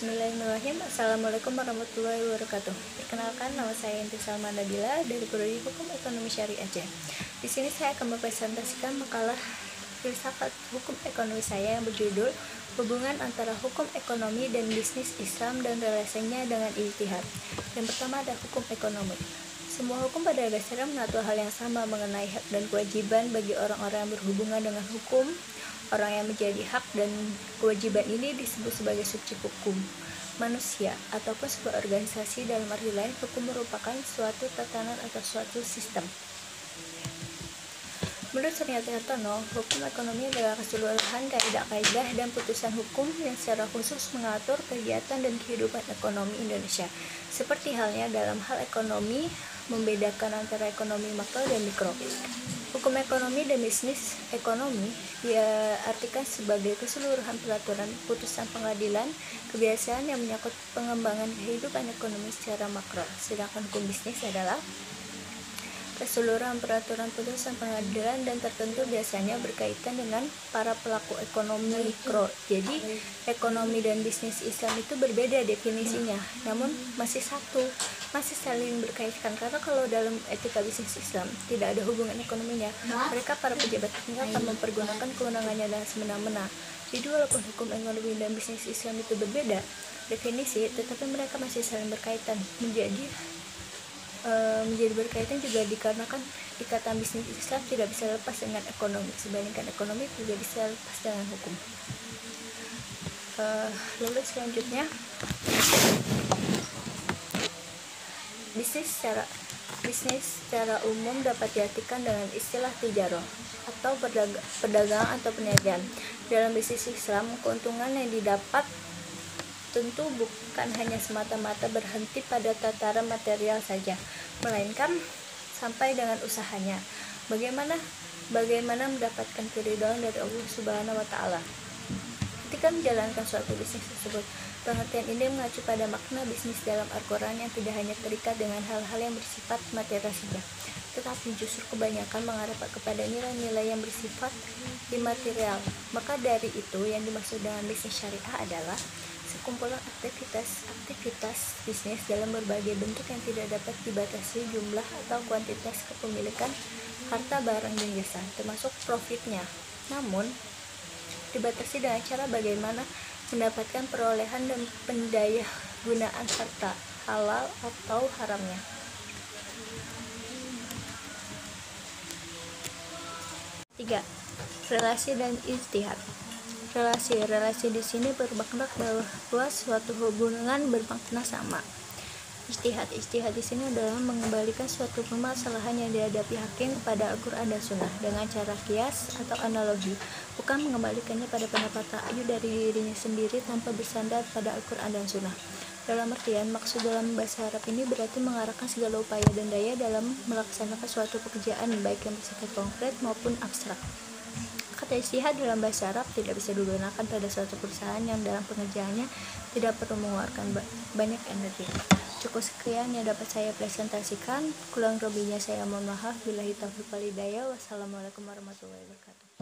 Bismillahirrahmanirrahim. Assalamualaikum warahmatullahi wabarakatuh. Perkenalkan, nama saya Inti Salma Nabila dari Prodi Hukum Ekonomi Syariah Aceh. Di sini saya akan mempresentasikan makalah filsafat hukum ekonomi saya yang berjudul Hubungan antara hukum ekonomi dan bisnis Islam dan relasinya dengan ijtihad. Yang pertama ada hukum ekonomi. Semua hukum pada dasarnya mengatur hal yang sama mengenai hak dan kewajiban bagi orang-orang yang berhubungan dengan hukum. Orang yang menjadi hak dan kewajiban ini disebut sebagai subjek hukum. Manusia ataupun sebuah organisasi, dalam arti lain hukum merupakan suatu tatanan atau suatu sistem. Menurut Suryati Hartono, hukum ekonomi adalah keseluruhan kaidah-kaidah dan putusan hukum yang secara khusus mengatur kegiatan dan kehidupan ekonomi Indonesia. Seperti halnya dalam hal ekonomi, membedakan antara ekonomi makro dan mikro. Hukum ekonomi dan bisnis ekonomi diartikan sebagai keseluruhan peraturan putusan pengadilan kebiasaan yang menyangkut pengembangan kehidupan ekonomi secara makro. Sedangkan hukum bisnis adalah keseluruhan peraturan putusan pengadilan dan tertentu biasanya berkaitan dengan para pelaku ekonomi mikro. Jadi ekonomi dan bisnis Islam itu berbeda definisinya, namun masih satu, masih saling berkaitan. Karena kalau dalam etika bisnis Islam tidak ada hubungan ekonominya, mereka para pejabat tinggi akan mempergunakan kewenangannya dengan semena-mena. Jadi walaupun hukum ekonomi dan bisnis Islam itu berbeda definisi, tetapi mereka masih saling berkaitan. Menjadi berkaitan juga dikarenakan ikatan bisnis Islam tidak bisa lepas dengan ekonomi, sebandingkan ekonomi tidak bisa lepas dengan hukum. Lalu selanjutnya bisnis secara umum dapat diartikan dengan istilah tijarah atau perdagangan atau perniagaan. Dalam bisnis Islam, keuntungan yang didapat tentu bukan hanya semata-mata berhenti pada tataran material saja, melainkan sampai dengan usahanya. Bagaimana mendapatkan keridhaan dari Allah Subhanahu wa Ta'ala ketika menjalankan suatu bisnis tersebut. Pengertian ini mengacu pada makna bisnis dalam Al-Quran yang tidak hanya terikat dengan hal-hal yang bersifat material saja, tetapi justru kebanyakan mengarah kepada nilai-nilai yang bersifat imaterial. Maka dari itu yang dimaksud dengan bisnis syariah adalah sekumpulan aktivitas bisnis dalam berbagai bentuk yang tidak dapat dibatasi jumlah atau kuantitas kepemilikan harta, barang, dan jasa, termasuk profitnya. Namun dibatasi dengan cara bagaimana mendapatkan perolehan dan pendaya gunaan harta, halal atau haramnya. Tiga, relasi dan ijtihad. Relasi di sini bermakna bahwa suatu hubungan bermakna sama. Ijtihad di sini adalah mengembalikan suatu permasalahan yang dihadapi hakim kepada Al-Quran dan Sunnah dengan cara kias atau analogi, bukan mengembalikannya pada pendapat ra'yu dari dirinya sendiri tanpa bersandar pada Al-Quran dan Sunnah. Dalam artian, maksud dalam bahasa Arab ini berarti mengarahkan segala upaya dan daya dalam melaksanakan suatu pekerjaan, baik yang bersifat konkret maupun abstrak. Kata ijtihad dalam bahasa Arab tidak bisa digunakan pada suatu perusahaan yang dalam pengerjaannya tidak perlu mengeluarkan banyak energi. Cukup sekian yang dapat saya presentasikan. Kurang lebihnya saya mohon maaf. Billahi taufiq wal hidayah. Wassalamualaikum warahmatullahi wabarakatuh.